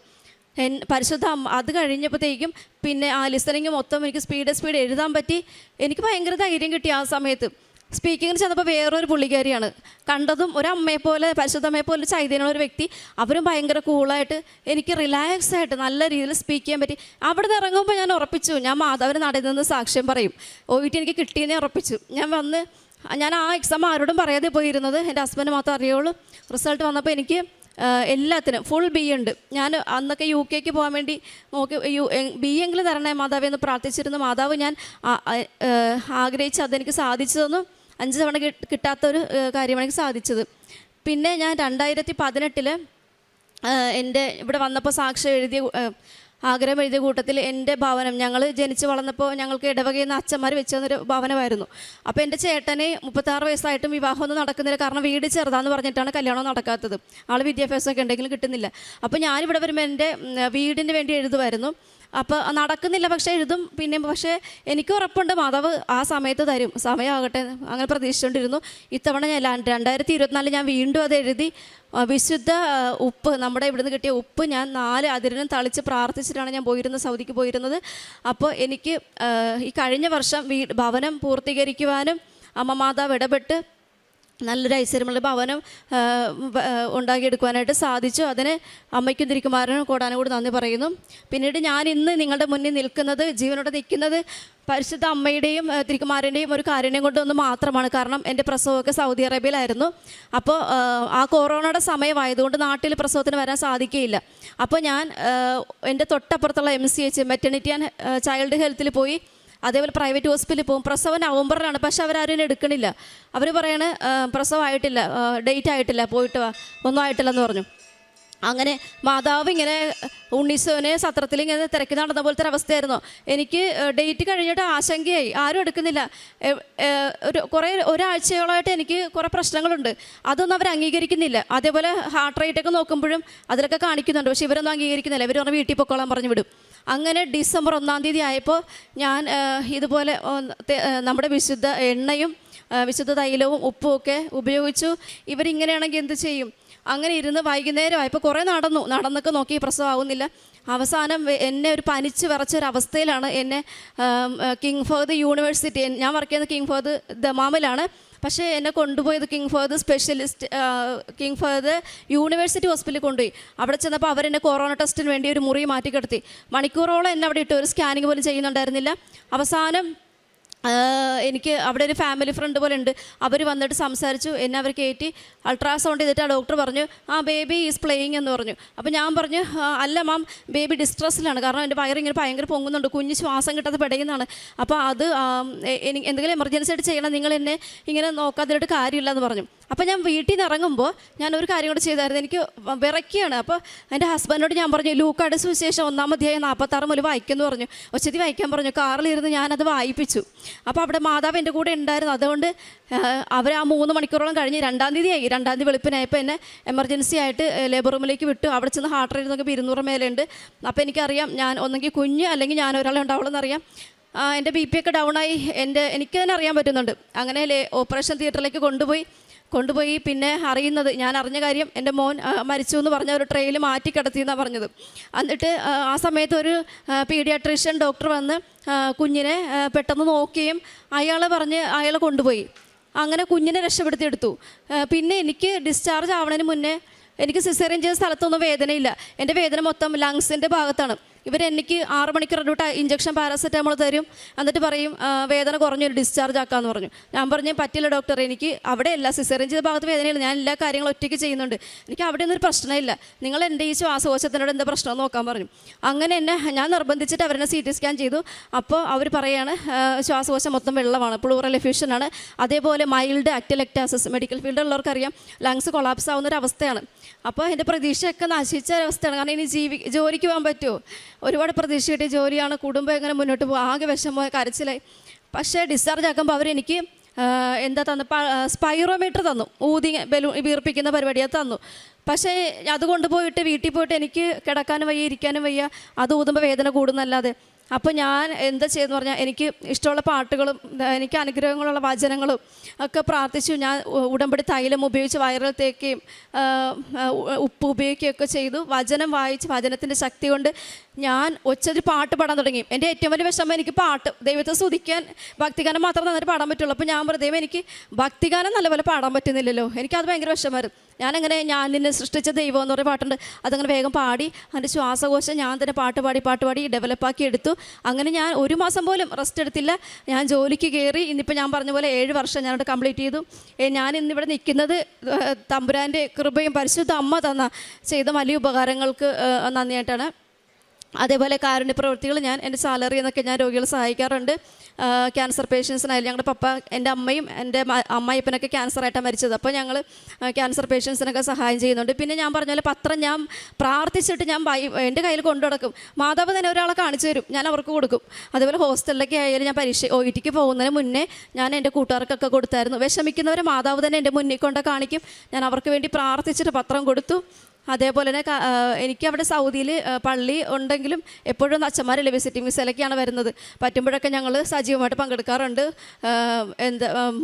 പരിശുദ്ധ അമ്മ അത് കഴിഞ്ഞപ്പോഴത്തേക്കും പിന്നെ ആ ലിസണിങ് മൊത്തം എനിക്ക് സ്പീഡ് എഴുതാൻ പറ്റി. എനിക്ക് ഭയങ്കര ധൈര്യം കിട്ടി ആ സമയത്ത്. സ്പീക്കിങ്ങിന് ചെന്നപ്പോൾ വേറൊരു പുള്ളിക്കാരിയാണ് കണ്ടതും, ഒരമ്മയെപ്പോലെ പരിശുദ്ധമ്മയെപ്പോലെ ചൈതന്യമുള്ള ഒരു വ്യക്തി. അവരും ഭയങ്കര കൂളായിട്ട് എനിക്ക് റിലാക്സ് ആയിട്ട് നല്ല രീതിയിൽ സ്പീക്ക് ചെയ്യാൻ പറ്റി. അവിടെ നിന്ന് ഇറങ്ങുമ്പോൾ ഞാൻ ഉറപ്പിച്ചു, ഞാൻ മാധവന് നടയിൽ നിന്ന് സാക്ഷ്യം പറയും. OET എനിക്ക് കിട്ടിയെന്നേ ഉറപ്പിച്ചു. ഞാൻ ആ എക്സാം ആരോടും പറയാതെ പോയിരുന്നത്, എൻ്റെ ഹസ്ബൻഡ് മാത്രം അറിയുള്ളൂ. റിസൾട്ട് വന്നപ്പോൾ എനിക്ക് എല്ലാത്തിനും ഫുൾ B ഉണ്ട്. ഞാൻ അന്നൊക്കെ UK പോകാൻ വേണ്ടി നോക്കി, B എങ്കിലും തരണേ മാതാവേ എന്ന് പ്രാർത്ഥിച്ചിരുന്നു. മാതാവ് ഞാൻ ആഗ്രഹിച്ച് അതെനിക്ക് സാധിച്ചു തന്നു. 5 തവണ കിട്ടാത്തൊരു കാര്യമാണ് എനിക്ക് സാധിച്ചത്. പിന്നെ ഞാൻ 2018 എൻ്റെ ഇവിടെ വന്നപ്പോൾ സാക്ഷ്യം എഴുതിയ ആഗ്രഹം എഴുതിയ കൂട്ടത്തിൽ എൻ്റെ ഭവനം, ഞങ്ങൾ ജനിച്ച് വളർന്നപ്പോൾ ഞങ്ങൾക്ക് ഇടവകയിൽ നിന്ന് അച്ഛന്മാർ വെച്ച് തന്നൊരു ഭവനമായിരുന്നു. അപ്പോൾ എൻ്റെ ചേട്ടന് 36 വയസ്സായിട്ടും വിവാഹമൊന്നും നടക്കുന്നില്ല. കാരണം വീട് ചെറുതാന്ന് പറഞ്ഞിട്ടാണ് കല്യാണം നടക്കാത്തത്. ആൾ വിദ്യാഭ്യാസമൊക്കെ ഉണ്ടെങ്കിലും കിട്ടുന്നില്ല. അപ്പോൾ ഞാനിവിടെ വരുമ്പോൾ എൻ്റെ വീടിന് വേണ്ടി എഴുതുമായിരുന്നു. അപ്പോൾ നടക്കുന്നില്ല, പക്ഷേ എഴുതും. പിന്നെ പക്ഷേ എനിക്ക് ഉറപ്പുണ്ട് മാതാവ് ആ സമയത്ത് തരും, സമയമാകട്ടെ അങ്ങനെ പ്രതീക്ഷിച്ചുകൊണ്ടിരുന്നു. ഇത്തവണ ഞാൻ 2024 ഞാൻ വീണ്ടും അത് എഴുതി. വിശുദ്ധ ഉപ്പ്, നമ്മുടെ ഇവിടുന്ന് കിട്ടിയ ഉപ്പ് ഞാൻ 4 അതിരിനും തളിച്ച് പ്രാർത്ഥിച്ചിട്ടാണ് ഞാൻ സൗദിക്ക് പോയിരുന്നത്. അപ്പോൾ എനിക്ക് ഈ കഴിഞ്ഞ വർഷം ഭവനം പൂർത്തീകരിക്കുവാനും അമ്മ മാതാവ് ഇടപെട്ട് നല്ലൊരു ഐശ്വര്യമുള്ള ഭവനം ഉണ്ടാക്കിയെടുക്കുവാനായിട്ട് സാധിച്ചു. അതിന് അമ്മയ്ക്കും തിരുക്കുമാരനും കൂടാനും നന്ദി പറയുന്നു. പിന്നീട് ഞാൻ ഇന്ന് നിങ്ങളുടെ മുന്നിൽ നിൽക്കുന്നത്, ജീവനോടെ നിൽക്കുന്നത് പരിശുദ്ധ അമ്മയുടെയും തിരുക്കുമാരൻ്റെയും ഒരു കാരുണ്യം കൊണ്ടൊന്ന് മാത്രമാണ്. കാരണം എൻ്റെ പ്രസവമൊക്കെ സൗദി അറേബ്യയിലായിരുന്നു. അപ്പോൾ ആ കൊറോണയുടെ സമയമായതുകൊണ്ട് നാട്ടിൽ പ്രസവത്തിന് വരാൻ സാധിക്കുകയില്ല. അപ്പോൾ ഞാൻ എൻ്റെ തൊട്ടപ്പുറത്തുള്ള MCH മെറ്റർണിറ്റി ആൻഡ് ചൈൽഡ് ഹെൽത്തിൽ പോയി. അതേപോലെ പ്രൈവറ്റ് ഹോസ്പിറ്റലിൽ പോകും. പ്രസവം നവംബറിലാണ്, പക്ഷെ അവരാരും എടുക്കണില്ല. അവർ പറയണ പ്രസവമായിട്ടില്ല, ഡേറ്റ് ആയിട്ടില്ല, പോയിട്ട് വാ, ഒന്നും ആയിട്ടില്ലെന്ന് പറഞ്ഞു. അങ്ങനെ മാതാവ് ഇങ്ങനെ ഉണ്ണീശോനെ സത്രത്തിൽ ഇങ്ങനെ തിരക്കി നടന്ന പോലത്തെ ഒരു അവസ്ഥയായിരുന്നു. എനിക്ക് ഡേറ്റ് കഴിഞ്ഞിട്ട് ആശങ്കയായി, ആരും എടുക്കുന്നില്ല. ഒരാഴ്ചയോളമായിട്ട് എനിക്ക് കുറേ പ്രശ്നങ്ങളുണ്ട്, അതൊന്നും അവർ അംഗീകരിക്കുന്നില്ല. അതേപോലെ ഹാർട്ട് റേറ്റൊക്കെ നോക്കുമ്പോഴും അതിലൊക്കെ കാണിക്കുന്നുണ്ട്, പക്ഷേ ഇവരൊന്നും അംഗീകരിക്കുന്നില്ല. ഇവർ പറഞ്ഞാൽ വീട്ടിൽ പൊക്കോളാൻ പറഞ്ഞു വിടും. അങ്ങനെ ഡിസംബർ 1-ാം തീയതി ആയപ്പോൾ ഞാൻ ഇതുപോലെ നമ്മുടെ വിശുദ്ധ എണ്ണയും വിശുദ്ധ തൈലവും ഉപ്പും ഒക്കെ ഉപയോഗിച്ചു. ഇവരിങ്ങനെയാണെങ്കിൽ എന്ത് ചെയ്യും? അങ്ങനെ ഇരുന്ന് വൈകുന്നേരമായപ്പോൾ കുറേ നടന്നൊക്കെ നോക്കി, പ്രസവമാവുന്നില്ല. അവസാനം എന്നെ ഒരു പനിച്ച് വിറച്ചൊരവസ്ഥയിലാണ് എന്നെ കിങ് ഫഹദ് യൂണിവേഴ്സിറ്റി, ഞാൻ വർക്ക് ചെയ്യുന്ന കിങ് ഫഹദ് ദമാമിലാണ്, പക്ഷേ എന്നെ കൊണ്ടുപോയത് കിങ് ഫഹദ് യൂണിവേഴ്സിറ്റി ഹോസ്പിറ്റലിൽ കൊണ്ടുപോയി. അവിടെ ചെന്നപ്പോൾ അവരെന്നെ കൊറോണ ടെസ്റ്റിന് വേണ്ടി ഒരു മുറി മാറ്റി കിടത്തി. മണിക്കൂറോളം എന്നെ അവിടെ ഇട്ട്, ഒരു സ്കാനിങ് പോലും ചെയ്യുന്നുണ്ടായിരുന്നില്ല. അവസാനം എനിക്ക് അവിടെ ഒരു ഫാമിലി ഫ്രണ്ട് പോലെ ഉണ്ട്, അവർ വന്നിട്ട് സംസാരിച്ചു. എന്നെ അവർ കയറ്റി അൾട്രാസൗണ്ട് ചെയ്തിട്ട് ആ ഡോക്ടർ പറഞ്ഞു, ബേബി ഈസ് പ്ലേയിങ് എന്ന് പറഞ്ഞു. അപ്പോൾ ഞാൻ പറഞ്ഞു, അല്ല മാം, ബേബി ഡിസ്ട്രസ്സിലാണ്, കാരണം എൻ്റെ വയറിങ്ങനെ ഭയങ്കര പൊങ്ങുന്നുണ്ട്, കുഞ്ഞ് ശ്വാസം കിട്ടാതെ പെടയുന്നതാണ്. അപ്പോൾ അത് എനിക്ക് എന്തെങ്കിലും എമർജൻസി ആയിട്ട് ചെയ്യണം, നിങ്ങൾ എന്നെ ഇങ്ങനെ നോക്കാതിട്ട് കാര്യമില്ല എന്ന് പറഞ്ഞു. അപ്പോൾ ഞാൻ വീട്ടിൽ നിന്ന് ഇറങ്ങുമ്പോൾ ഞാൻ ഒരു കാര്യം കൂടെ ചെയ്തായിരുന്നു, എനിക്ക് വിറയ്ക്കുകയാണ്. അപ്പോൾ എൻ്റെ ഹസ്ബൻഡിനോട് ഞാൻ പറഞ്ഞു, ലൂക്കായുടെ സുവിശേഷം 1-ാം അധ്യായം 46 മുതൽ വായിക്കുമെന്ന് പറഞ്ഞു. ഒച്ചതി വായിക്കാൻ പറഞ്ഞു. കാറിലിരുന്ന് ഞാനത് വായിപ്പിച്ചു. അപ്പോൾ അവിടെ മാതാവ് എൻ്റെ കൂടെ ഉണ്ടായിരുന്നു. അതുകൊണ്ട് അവർ ആ 3 മണിക്കൂറോളം കഴിഞ്ഞ് 2-ാം തീയതി ആയി. 2-ാം തീയതി വെളുപ്പിനായപ്പോൾ എന്നെ എമർജൻസി ആയിട്ട് ലേബർ റൂമിലേക്ക് വിട്ടു. അവിടെ ചെന്ന് ഹാർട്ട് റേറ്റ് നോക്കിയപ്പോൾ 200 മേലുണ്ട്. അപ്പോൾ എനിക്കറിയാം ഞാൻ ഒന്നെങ്കിൽ കുഞ്ഞ് അല്ലെങ്കിൽ ഞാൻ ഒരാളെ ഉണ്ടാവുള്ളൂ എന്നറിയാം. എൻ്റെ BP ഒക്കെ ഡൗണായി, എനിക്ക് തന്നെ അറിയാൻ പറ്റുന്നുണ്ട്. അങ്ങനെ ഓപ്പറേഷൻ തിയേറ്ററിലേക്ക് കൊണ്ടുപോയി പിന്നെ അറിയുന്നത്, ഞാൻ അറിഞ്ഞ കാര്യം എൻ്റെ മോൻ മരിച്ചു എന്ന് പറഞ്ഞ ഒരു ട്രെയിൽ മാറ്റി കിടത്തിയെന്നാണ് പറഞ്ഞത്. എന്നിട്ട് ആ സമയത്ത് ഒരു പീഡിയാട്രീഷ്യൻ ഡോക്ടർ വന്ന് കുഞ്ഞിനെ പെട്ടെന്ന് നോക്കുകയും അയാളെ കൊണ്ടുപോയി. അങ്ങനെ കുഞ്ഞിനെ രക്ഷപ്പെടുത്തിയെടുത്തു. പിന്നെ എനിക്ക് ഡിസ്ചാർജ് ആവണതിന് മുന്നേ എനിക്ക് സിസേറിയൻ ചെയ്ത സ്ഥലത്തൊന്നും വേദനയില്ല. എൻ്റെ വേദന മൊത്തം ലങ്സിൻ്റെ ഭാഗത്താണ്. ഇവരെനിക്ക് 6 മണിക്കൂർ ഇഞ്ചക്ഷൻ പാരാസെറ്റാമോൾ തരും. എന്നിട്ട് പറയും വേദന കുറഞ്ഞൊരു ഡിസ്ചാർജ് ആക്കാമെന്ന് പറഞ്ഞു. ഞാൻ പറഞ്ഞു, പറ്റില്ല ഡോക്ടർ, എനിക്ക് അവിടെയല്ല, സിസേറിയൻ ചെയ്ത ഭാഗത്ത് വേദനയില്ല, ഞാൻ എല്ലാ കാര്യങ്ങളും ഒറ്റയ്ക്ക് ചെയ്യുന്നുണ്ട്, എനിക്ക് അവിടെ ഒന്നും ഒരു പ്രശ്നമില്ല, നിങ്ങൾ എൻ്റെ ഈ ശ്വാസകോശത്തിനോട് എന്താ പ്രശ്നമെന്ന് നോക്കാൻ പറഞ്ഞു. അങ്ങനെ ഞാൻ നിർബന്ധിച്ചിട്ട് അവരെന്നെ CT സ്കാൻ ചെയ്തു. അപ്പോൾ അവർ പറയുകയാണ് ശ്വാസകോശം മൊത്തം വെള്ളമാണ്, പ്ലൂറൽ എഫ്യൂഷനാണ്. അതേപോലെ മൈൽഡ് അക്ടലെക്ടാസിസ്, മെഡിക്കൽ ഫീൽഡിലുള്ളവർക്കറിയാം ലങ്സ് കൊളാപ്സ് ആവുന്നൊരവസ്ഥയാണ്. അപ്പോൾ എൻ്റെ പ്രതീക്ഷയൊക്കെ നശിച്ച ഒരവസ്ഥയാണ്. കാരണം ഇനി ജോലിക്ക് പോകാൻ പറ്റുമോ? ഒരുപാട് പ്രതീക്ഷ കിട്ടിയ ജോലിയാണ്, കുടുംബം എങ്ങനെ മുന്നോട്ട് പോകും, ആകെ വിഷമമായ കരച്ചിലായി. പക്ഷേ ഡിസ്ചാർജ് ആക്കുമ്പോൾ അവരെനിക്ക് എന്താ തന്നു, സ്പൈറോമീറ്റർ തന്നു, വീർപ്പിക്കുന്ന പരിപാടിയെ തന്നു. പക്ഷേ അത് കൊണ്ടുപോയിട്ട് വീട്ടിൽ പോയിട്ട് എനിക്ക് കിടക്കാനും വയ്യ, ഇരിക്കാനും വയ്യ, അത് ഊതുമ്പോൾ വേദന കൂടുന്നല്ലാതെ. അപ്പോൾ ഞാൻ എന്താ ചെയ്തെന്ന് പറഞ്ഞാൽ, എനിക്ക് ഇഷ്ടമുള്ള പാട്ടുകളും എനിക്ക് അനുഗ്രഹങ്ങളുള്ള വചനങ്ങളും ഒക്കെ പ്രാർത്ഥിച്ചു. ഞാൻ ഉടമ്പടി തൈലം ഉപയോഗിച്ച് വയറിൽ തേക്കുകയും ഉപ്പ് ഉപയോഗിക്കുകയൊക്കെ ചെയ്തു. വചനം വായിച്ച് വചനത്തിൻ്റെ ശക്തി കൊണ്ട് ഞാൻ ഒച്ചത്തിൽ പാട്ട് പാടാൻ തുടങ്ങി. എൻ്റെ ഏറ്റവും വലിയ വിഷമം എനിക്ക് പാട്ട്, ദൈവത്തെ സ്തുതിക്കാൻ ഭക്തിഗാനം മാത്രം നന്നായിട്ട് പാടാൻ പറ്റുള്ളൂ. അപ്പോൾ ഞാൻ പറഞ്ഞു, ദൈവം എനിക്ക് ഭക്തിഗാനം നല്ലപോലെ പാടാൻ പറ്റുന്നില്ലല്ലോ. എനിക്കത് ഭയങ്കര വിഷമമായിരുന്നു. ഞാനങ്ങനെ ഞാൻ നിന്നെ സൃഷ്ടിച്ച ദൈവം എന്ന് പറയുന്ന പാട്ടുണ്ട്, അതങ്ങനെ വേഗം പാടി അതിൻ്റെ ശ്വാസകോശം ഞാൻ തന്നെ പാട്ട് പാടി ഡെവലപ്പാക്കി എടുത്തു. അങ്ങനെ ഞാൻ 1 മാസം പോലും റെസ്റ്റ് എടുത്തില്ല. ഞാൻ ജോലിക്ക് കയറി. ഇന്നിപ്പോൾ ഞാൻ പറഞ്ഞ പോലെ 7 വർഷം ഞാനവിടെ കംപ്ലീറ്റ് ചെയ്തു. ഞാൻ ഇന്നിവിടെ നിൽക്കുന്നത് തമ്പുരാൻ്റെ കൃപയും പരിശുദ്ധ അമ്മ ചെയ്ത വലിയ ഉപകാരങ്ങൾക്ക് നന്ദിയായിട്ടാണ്. അതേപോലെ കാരുണ്യ പ്രവൃത്തികൾ എൻ്റെ സാലറി എന്നൊക്കെ ഞാൻ രോഗികളെ സഹായിക്കാറുണ്ട്. ക്യാൻസർ പേഷ്യൻസിനായാലും ഞങ്ങളുടെ പപ്പ, എൻ്റെ അമ്മയും എൻ്റെ അമ്മായിപ്പനൊക്കെ ക്യാൻസറായിട്ടാണ് മരിച്ചത്. അപ്പോൾ ഞങ്ങൾ ക്യാൻസർ പേഷ്യൻസിനൊക്കെ സഹായം ചെയ്യുന്നുണ്ട്. പിന്നെ ഞാൻ പറഞ്ഞ പോലെ പത്രം ഞാൻ പ്രാർത്ഥിച്ചിട്ട് ഞാൻ എൻ്റെ കയ്യിൽ കൊണ്ടു നടക്കും. മാതാവ് തന്നെ ഒരാളെ കാണിച്ചു തരും, ഞാൻ അവർക്ക് കൊടുക്കും. അതേപോലെ ഹോസ്റ്റലിലൊക്കെ ആയാലും ഞാൻ OETക്ക് പോകുന്നതിന് മുന്നേ ഞാൻ എൻ്റെ കൂട്ടുകാർക്കൊക്കെ കൊടുത്തായിരുന്നു. വിഷമിക്കുന്നവരെ മാതാവ് തന്നെ എൻ്റെ മുന്നിൽ കൊണ്ട് കാണിക്കും. ഞാൻ അവർക്ക് വേണ്ടി പ്രാർത്ഥിച്ചിട്ട് പത്രം കൊടുത്തു. അതേപോലെ തന്നെ എനിക്ക് അവിടെ സൗദിയിൽ പള്ളി ഉണ്ടെങ്കിലും എപ്പോഴും അച്ഛന്മാരല്ലേ വിസിറ്റിംഗ് വിസയിലൊക്കെയാണ് വരുന്നത്. പറ്റുമ്പോഴൊക്കെ ഞങ്ങൾ സജീവമായിട്ട് പങ്കെടുക്കാറുണ്ട്.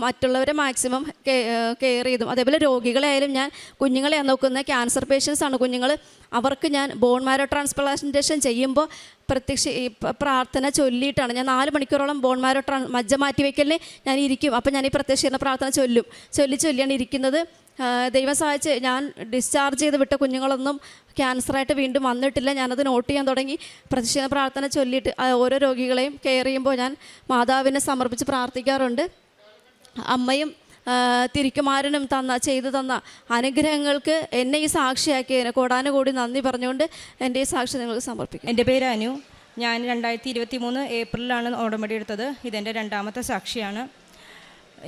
മറ്റുള്ളവരെ മാക്സിമം കെയർ ചെയ്തും. അതേപോലെ രോഗികളായാലും ഞാൻ കുഞ്ഞുങ്ങളെയാണ് നോക്കുന്ന. ക്യാൻസർ പേഷ്യൻസാണ് കുഞ്ഞുങ്ങൾ. അവർക്ക് ഞാൻ ബോൺ മാരോ ട്രാൻസ്പ്ലാന്റേഷൻ ചെയ്യുമ്പോൾ പ്രത്യക്ഷ പ്രാർത്ഥന ചൊല്ലിയിട്ടാണ്. ഞാൻ 4 മണിക്കൂറോളം ബോൺ മാരോ മജ്ജ മാറ്റിവെക്കലിന് ഞാൻ ഇരിക്കും. അപ്പോൾ ഞാൻ ഈ പ്രത്യക്ഷീകരണ പ്രാർത്ഥന ചൊല്ലിയാണ് ഇരിക്കുന്നത്. ദൈവം സഹായിച്ച് ഞാൻ ഡിസ്ചാർജ് ചെയ്ത് വിട്ട കുഞ്ഞുങ്ങളൊന്നും ക്യാൻസറായിട്ട് വീണ്ടും വന്നിട്ടില്ല. ഞാനത് നോട്ട് ചെയ്യാൻ തുടങ്ങി. പ്രത്യക്ഷീകരണ പ്രാർത്ഥന ചൊല്ലിയിട്ട് ഓരോ രോഗികളെയും കെയർ ചെയ്യുമ്പോൾ ഞാൻ മാതാവിനെ സമർപ്പിച്ച് പ്രാർത്ഥിക്കാറുണ്ട്. അമ്മയും തിരുക്കുമാരനും ചെയ്തു തന്ന അനുഗ്രഹങ്ങൾക്ക് എന്നെ ഈ സാക്ഷിയാക്കിയതിന് കോടാനുകൂടി നന്ദി പറഞ്ഞുകൊണ്ട് എൻ്റെ ഈ സാക്ഷി നിങ്ങൾക്ക് സമർപ്പിക്കും. എൻ്റെ പേര് അനു. ഞാൻ 2023 ഏപ്രിലാണ് ഉടമ്പടി എടുത്തത്. ഇതെൻ്റെ 2ാമത്തെ സാക്ഷിയാണ്.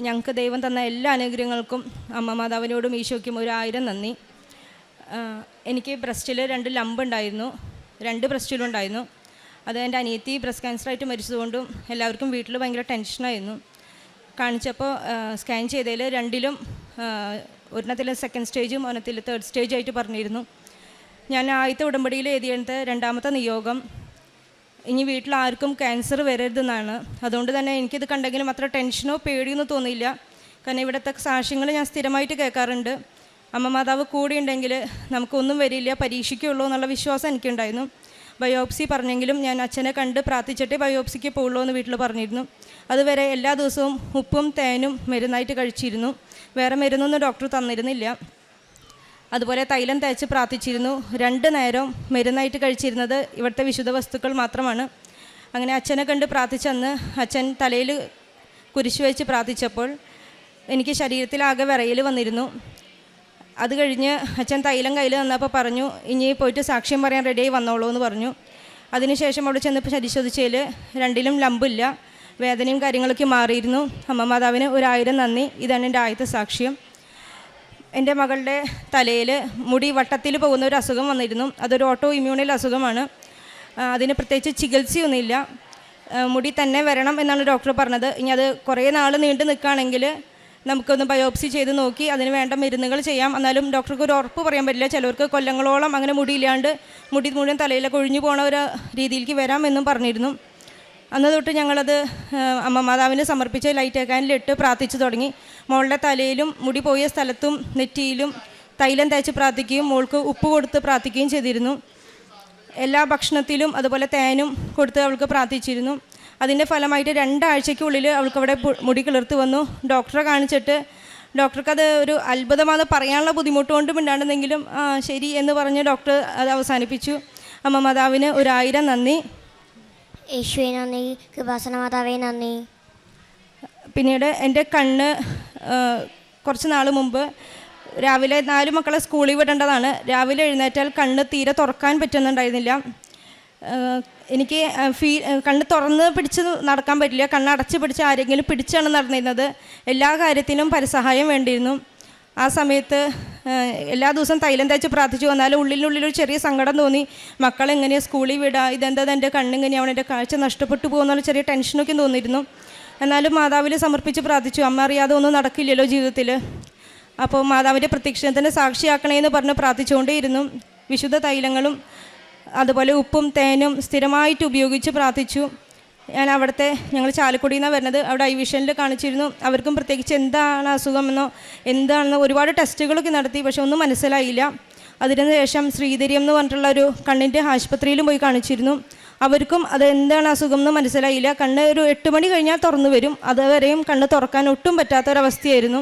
ഞങ്ങൾക്ക് ദൈവം തന്ന എല്ലാ അനുഗ്രഹങ്ങൾക്കും അമ്മ മാതാവിനോടും ഈശോയ്ക്കും 1000 നന്ദി. എനിക്ക് ബ്രസ്റ്റിൽ 2 ലംബ് ഉണ്ടായിരുന്നു, 2 ബ്രസ്റ്റിലുണ്ടായിരുന്നു. അത് എൻ്റെ അനിയത്തി ബ്രസ്റ്റ് ക്യാൻസറായിട്ട് മരിച്ചതുകൊണ്ടും എല്ലാവർക്കും വീട്ടിൽ ഭയങ്കര ടെൻഷനായിരുന്നു. കാണിച്ചപ്പോൾ സ്കാൻ ചെയ്തതിൽ 2ലും ഒരെണ്ണത്തിൽ 2nd സ്റ്റേജും ഒരെണ്ണത്തിൽ 3rd സ്റ്റേജായിട്ട് പറഞ്ഞിരുന്നു. ഞാൻ ആദ്യത്തെ ഉടമ്പടിയിൽ എഴുതിയെടുത്ത 2ാമത്തെ നിയോഗം ഇനി വീട്ടിൽ ആർക്കും ക്യാൻസർ വരരുതെന്നാണ്. അതുകൊണ്ട് തന്നെ എനിക്കിത് കണ്ടെങ്കിലും അത്ര ടെൻഷനോ പേടിയൊന്നും തോന്നിയില്ല. കാരണം ഇവിടുത്തെ സാക്ഷ്യങ്ങൾ ഞാൻ സ്ഥിരമായിട്ട് കേൾക്കാറുണ്ട്. അമ്മ മാതാവ് കൂടെ ഉണ്ടെങ്കിൽ നമുക്കൊന്നും വരില്ല, പരീക്ഷിക്കുള്ളൂ എന്നുള്ള വിശ്വാസം എനിക്കുണ്ടായിരുന്നു. ബയോപ്സി പറഞ്ഞെങ്കിലും ഞാൻ അച്ഛനെ കണ്ട് പ്രാർത്ഥിച്ചിട്ടേ ബയോപ്സിക്ക് പോകുള്ളൂ എന്ന് വീട്ടിൽ പറഞ്ഞിരുന്നു. അതുവരെ എല്ലാ ദിവസവും ഉപ്പും തേനും മരുന്നായിട്ട് കഴിച്ചിരുന്നു. വേറെ മരുന്നൊന്നും ഡോക്ടർ തന്നിരുന്നില്ല. അതുപോലെ തൈലം തേച്ച് പ്രാർത്ഥിച്ചിരുന്നു. 2 നേരം മരുന്നായിട്ട് കഴിച്ചിരുന്നത് ഇവിടുത്തെ വിശുദ്ധ വസ്തുക്കൾ മാത്രമാണ്. അങ്ങനെ അച്ഛനെ കണ്ട് പ്രാർത്ഥിച്ചന്ന് അച്ഛൻ തലയിൽ കുരിശ് വെച്ച് പ്രാർത്ഥിച്ചപ്പോൾ എനിക്ക് ശരീരത്തിലാകെ വിറയൽ വന്നിരുന്നു. അത് കഴിഞ്ഞ് അച്ഛൻ തൈലം കയ്യിൽ തന്നപ്പോൾ പറഞ്ഞു, ഇനി പോയിട്ട് സാക്ഷ്യം പറയാൻ റെഡിയായി വന്നോളൂ എന്ന് പറഞ്ഞു. അതിനുശേഷം അവിടെ ചെന്നപ്പോൾ പരിശോധിച്ചതിൽ 2ലും ലംബില്ല, വേദനയും കാര്യങ്ങളൊക്കെ മാറിയിരുന്നു. അമ്മ മാതാവിന് 1000 നന്ദി. ഇതാണ് എൻ്റെ ആദ്യത്തെ സാക്ഷ്യം. എൻ്റെ മകളുടെ തലയിൽ മുടി വട്ടത്തിൽ പോകുന്ന ഒരു അസുഖം വന്നിരുന്നു. അതൊരു ഓട്ടോ ഇമ്മ്യൂണൽ അസുഖമാണ്. അതിന് പ്രത്യേകിച്ച് ചികിത്സയൊന്നുമില്ല, മുടി തന്നെ വരണം എന്നാണ് ഡോക്ടർ പറഞ്ഞത്. ഇനി അത് കുറേ നാൾ നീണ്ടു നിൽക്കുകയാണെങ്കിൽ നമുക്കൊന്ന് ബയോപ്സി ചെയ്ത് നോക്കി അതിന് വേണ്ട മരുന്നുകൾ ചെയ്യാം. എന്നാലും ഡോക്ടർക്ക് ഒരു ഉറപ്പ് പറയാൻ പറ്റില്ല. ചിലർക്ക് കൊല്ലങ്ങളോളം അങ്ങനെ മുടിയില്ലാണ്ട് മുടി മുഴുവൻ തലയിലൊക്കെ ഒഴിഞ്ഞു പോണ ഒരു രീതിയിലേക്ക് വരാമെന്നും പറഞ്ഞിരുന്നു. അന്ന് തൊട്ട് ഞങ്ങളത് അമ്മ മാതാവിന് സമർപ്പിച്ച് ലൈറ്റ് ആക്കാനിലിട്ട് പ്രാർത്ഥിച്ചു തുടങ്ങി. മോളുടെ തലയിലും മുടി പോയ സ്ഥലത്തും നെറ്റിയിലും തൈലം തേച്ച് പ്രാർത്ഥിക്കുകയും മോൾക്ക് ഉപ്പ് കൊടുത്ത് പ്രാർത്ഥിക്കുകയും ചെയ്തിരുന്നു. എല്ലാ ഭക്ഷണത്തിലും അതുപോലെ തേനും കൊടുത്ത് അവൾക്ക് പ്രാർത്ഥിച്ചിരുന്നു. അതിൻ്റെ ഫലമായിട്ട് 2 ആഴ്ചയ്ക്കുള്ളിൽ അവൾക്കവിടെ മുടി കിളിർത്ത് വന്നു. ഡോക്ടറെ കാണിച്ചിട്ട് ഡോക്ടർക്കത് ഒരു അത്ഭുതമാണെന്ന് പറയാനുള്ള ബുദ്ധിമുട്ട് കൊണ്ടും ഉണ്ടായിരുന്നെങ്കിലും ശരി എന്ന് പറഞ്ഞ് ഡോക്ടർ അത് അവസാനിപ്പിച്ചു. അമ്മ മാതാവിന് 1000 നന്ദി. യേശുവേ നന്ദി, കൃപാസന മാതാവേ നന്ദി. പിന്നീട് എൻ്റെ കണ്ണ് കുറച്ച് നാൾ മുമ്പ് രാവിലെ 4 മക്കളെ സ്കൂളിൽ വിടേണ്ടതാണ്. രാവിലെ എഴുന്നേറ്റാൽ കണ്ണ് തീരെ തുറക്കാൻ പറ്റുന്നുണ്ടായിരുന്നില്ല. എനിക്ക് കണ്ണ് തുറന്ന് പിടിച്ച് നടക്കാൻ പറ്റില്ല. കണ്ണ് അടച്ച് പിടിച്ച് ആരെങ്കിലും പിടിച്ചാണ് നടന്നിരുന്നത്. എല്ലാ കാര്യത്തിനും പരസഹായം വേണ്ടിയിരുന്നു. ആ സമയത്ത് എല്ലാ ദിവസവും തൈലം തേച്ച് പ്രാർത്ഥിച്ചു വന്നാലും ഉള്ളിലൊരു ചെറിയ സങ്കടം തോന്നി. മക്കളെങ്ങനെയാണ് സ്കൂളിൽ വിടുക, ഇതെന്താ എൻ്റെ കണ്ണിങ്ങനെയാണ്, എൻ്റെ കാഴ്ച നഷ്ടപ്പെട്ടു പോകുന്നുള്ള ചെറിയ ടെൻഷനൊക്കെ തോന്നിയിരുന്നു. എന്നാലും മാതാവിൽ സമർപ്പിച്ച് പ്രാർത്ഥിച്ചു. അമ്മ അറിയാതെ ഒന്നും നടക്കില്ലല്ലോ ജീവിതത്തിൽ. അപ്പോൾ മാതാവിൻ്റെ പ്രത്യക്ഷത്തിന് സാക്ഷിയാക്കണേന്ന് പറഞ്ഞ് പ്രാർത്ഥിച്ചുകൊണ്ടേയിരുന്നു. വിശുദ്ധ തൈലങ്ങളും അതുപോലെ ഉപ്പും തേനും സ്ഥിരമായിട്ട് ഉപയോഗിച്ച് പ്രാർത്ഥിച്ചു. ഞാൻ ഞങ്ങൾ ചാലക്കുടിയിൽ നിന്നാണ് വരുന്നത്. അവിടെ ഐ വിഷനിൽ കാണിച്ചിരുന്നു. അവർക്കും പ്രത്യേകിച്ച് എന്താണ് അസുഖമെന്നോ എന്താണെന്നോ ഒരുപാട് ടെസ്റ്റുകളൊക്കെ നടത്തി. പക്ഷെ ഒന്നും മനസ്സിലായില്ല. അതിനുശേഷം ശ്രീധര്യം എന്ന് പറഞ്ഞിട്ടുള്ള ഒരു കണ്ണിൻ്റെ ആശുപത്രിയിലും പോയി കാണിച്ചിരുന്നു. അവർക്കും അത് എന്താണ് അസുഖം എന്ന് മനസ്സിലായില്ല. കണ്ണ് ഒരു 8 മണി കഴിഞ്ഞാൽ തുറന്നു വരും, അതുവരെയും കണ്ണ് തുറക്കാൻ ഒട്ടും പറ്റാത്തൊരവസ്ഥയായിരുന്നു.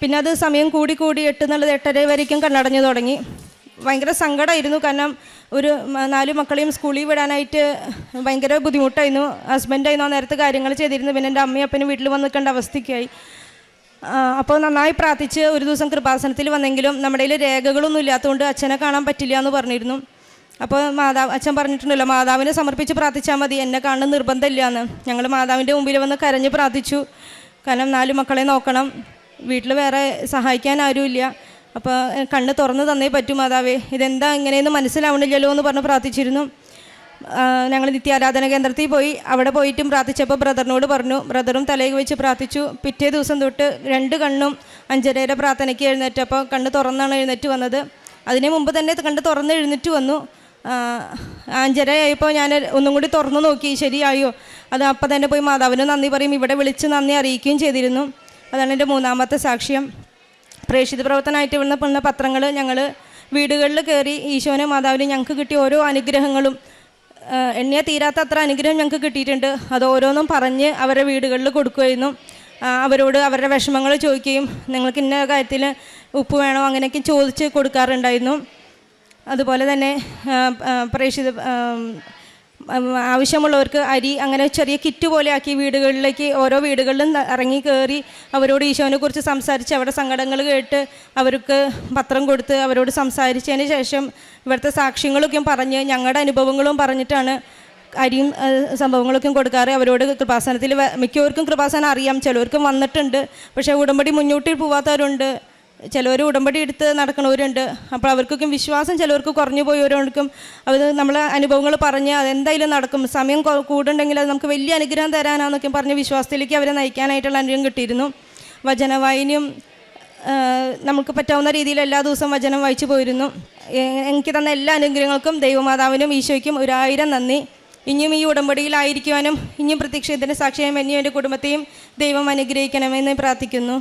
പിന്നെ അത് സമയം കൂടി 8 എന്നുള്ളത് 8:30 വരേക്കും കണ്ണടഞ്ഞു തുടങ്ങി. ഭയങ്കര സങ്കടമായിരുന്നു. കാരണം ഒരു 4 മക്കളെയും സ്കൂളിൽ വിടാനായിട്ട് ഭയങ്കര ബുദ്ധിമുട്ടായിരുന്നു. ഹസ്ബൻഡായിരുന്നു ആ നേരത്തെ കാര്യങ്ങൾ ചെയ്തിരുന്നു. പിന്നെ എൻ്റെ അമ്മയും അപ്പനും വീട്ടിൽ വന്ന് നിൽക്കേണ്ട അവസ്ഥയ്ക്കായി. അപ്പോൾ നന്നായി പ്രാർത്ഥിച്ച് ഒരു ദിവസം കൃപാസനത്തിൽ വന്നെങ്കിലും നമ്മുടെ കയ്യിൽ രേഖകളൊന്നും ഇല്ലാത്തതുകൊണ്ട് അച്ഛനെ കാണാൻ പറ്റില്ല എന്ന് പറഞ്ഞിരുന്നു. അപ്പോൾ അച്ഛൻ പറഞ്ഞിട്ടുണ്ടല്ലോ, മാതാവിനെ സമർപ്പിച്ച് പ്രാർത്ഥിച്ചാൽ മതി, എന്നെ കാണുന്ന നിർബന്ധമില്ല എന്ന്. ഞങ്ങൾ മാതാവിൻ്റെ മുമ്പിൽ വന്ന് കരഞ്ഞ് പ്രാർത്ഥിച്ചു. കാരണം 4 മക്കളെ നോക്കണം, വീട്ടിൽ വേറെ സഹായിക്കാൻ ആരുമില്ല. അപ്പോൾ കണ്ണ് തുറന്ന് തന്നേ പറ്റൂ മാതാവേ, ഇതെന്താ ഇങ്ങനെയെന്ന് മനസ്സിലാവണില്ലല്ലോ എന്ന് പറഞ്ഞ് പ്രാർത്ഥിച്ചിരുന്നു. ഞങ്ങൾ നിത്യാരാധന കേന്ദ്രത്തിൽ പോയി. അവിടെ പോയിട്ടും പ്രാർത്ഥിച്ചപ്പോൾ ബ്രദറിനോട് പറഞ്ഞു. ബ്രദറും തലയിൽ വെച്ച് പ്രാർത്ഥിച്ചു. പിറ്റേ ദിവസം തൊട്ട് 2 കണ്ണും 5:30 പ്രാർത്ഥനയ്ക്ക് എഴുന്നേറ്റപ്പോൾ കണ്ണ് തുറന്നാണ് എഴുന്നേറ്റ് വന്നത്. അതിന് മുമ്പ് തന്നെ കണ്ണ് തുറന്ന് എഴുന്നേറ്റ് വന്നു. 5:30 ആയപ്പോൾ ഞാൻ ഒന്നും കൂടി തുറന്നു നോക്കി, ശരിയായോ. അത് അപ്പം തന്നെ പോയി മാതാവിന് നന്ദി പറയും, ഇവിടെ വിളിച്ച് നന്ദി അറിയിക്കുകയും ചെയ്തിരുന്നു. അതാണ് എൻ്റെ 3ാമത്തെ സാക്ഷ്യം. പ്രേക്ഷിത പ്രവർത്തനമായിട്ട് വന്ന പത്രങ്ങൾ ഞങ്ങൾ വീടുകളിൽ കയറി ഈശോനെ മാതാവിന് ഞങ്ങൾക്ക് കിട്ടിയ ഓരോ അനുഗ്രഹങ്ങളും, എണ്ണിയ തീരാത്ത അത്ര അനുഗ്രഹം ഞങ്ങൾക്ക് കിട്ടിയിട്ടുണ്ട്. അത് ഓരോന്നും പറഞ്ഞ് അവരുടെ വീടുകളിൽ കൊടുക്കുമായിരുന്നു. അവരോട് അവരുടെ വിഷമങ്ങൾ ചോദിക്കുകയും നിങ്ങൾക്ക് ഇന്ന കാര്യത്തിൽ ഉപ്പ് വേണോ അങ്ങനെയൊക്കെ ചോദിച്ച് കൊടുക്കാറുണ്ടായിരുന്നു. അതുപോലെ തന്നെ പ്രേക്ഷിത ആവശ്യമുള്ളവർക്ക് അരി അങ്ങനെ ചെറിയ കിറ്റ് പോലെ ആക്കി വീടുകളിലേക്ക് ഓരോ വീടുകളിലും ഇറങ്ങി കയറി അവരോട് ഈശോനെക്കുറിച്ച് സംസാരിച്ച് അവരുടെ സങ്കടങ്ങൾ കേട്ട് അവർക്ക് പത്രം കൊടുത്ത് അവരോട് സംസാരിച്ചതിന് ശേഷം ഇവിടുത്തെ സാക്ഷ്യങ്ങളൊക്കെ പറഞ്ഞ് ഞങ്ങളുടെ അനുഭവങ്ങളും പറഞ്ഞിട്ടാണ് അരിയും സംഭവങ്ങളൊക്കെ കൊടുക്കാറ്. അവരോട് കൃപാസനത്തിൽ മിക്കവർക്കും കൃപാസനം അറിയാം, ചിലവർക്കും വന്നിട്ടുണ്ട്. പക്ഷേ ഉടമ്പടി മുന്നോട്ട് പോവാത്തവരുണ്ട്, ചിലവർ ഉടമ്പടി എടുത്ത് നടക്കുന്നവരുണ്ട്. അപ്പോൾ അവർക്കൊക്കെ വിശ്വാസം ചിലവർക്ക് കുറഞ്ഞു പോയവരോർക്കും അവർ നമ്മളെ അനുഭവങ്ങൾ പറഞ്ഞ് അതെന്തായാലും നടക്കും, സമയം കൂടുണ്ടെങ്കിൽ അത് നമുക്ക് വലിയ അനുഗ്രഹം തരാനാന്നൊക്കെ പറഞ്ഞ് വിശ്വാസത്തിലേക്ക് അവരെ നയിക്കാനായിട്ടുള്ള അനുഗ്രഹം കിട്ടിയിരുന്നു. വചനവായനയും നമുക്ക് പറ്റാവുന്ന രീതിയിൽ എല്ലാ ദിവസവും വചനം വായിച്ചു പോയിരുന്നു. എനിക്ക് തന്ന എല്ലാ അനുഗ്രഹങ്ങൾക്കും ദൈവമാതാവിനും ഈശോയ്ക്കും 1000 നന്ദി. ഇനിയും ഈ ഉടമ്പടിയിലായിരിക്കുവാനും ഇനിയും പ്രത്യക്ഷത്തിന് സാക്ഷിയായും എന്നെയും എൻ്റെ കുടുംബത്തെയും ദൈവം അനുഗ്രഹിക്കണമെന്ന് പ്രാർത്ഥിക്കുന്നു.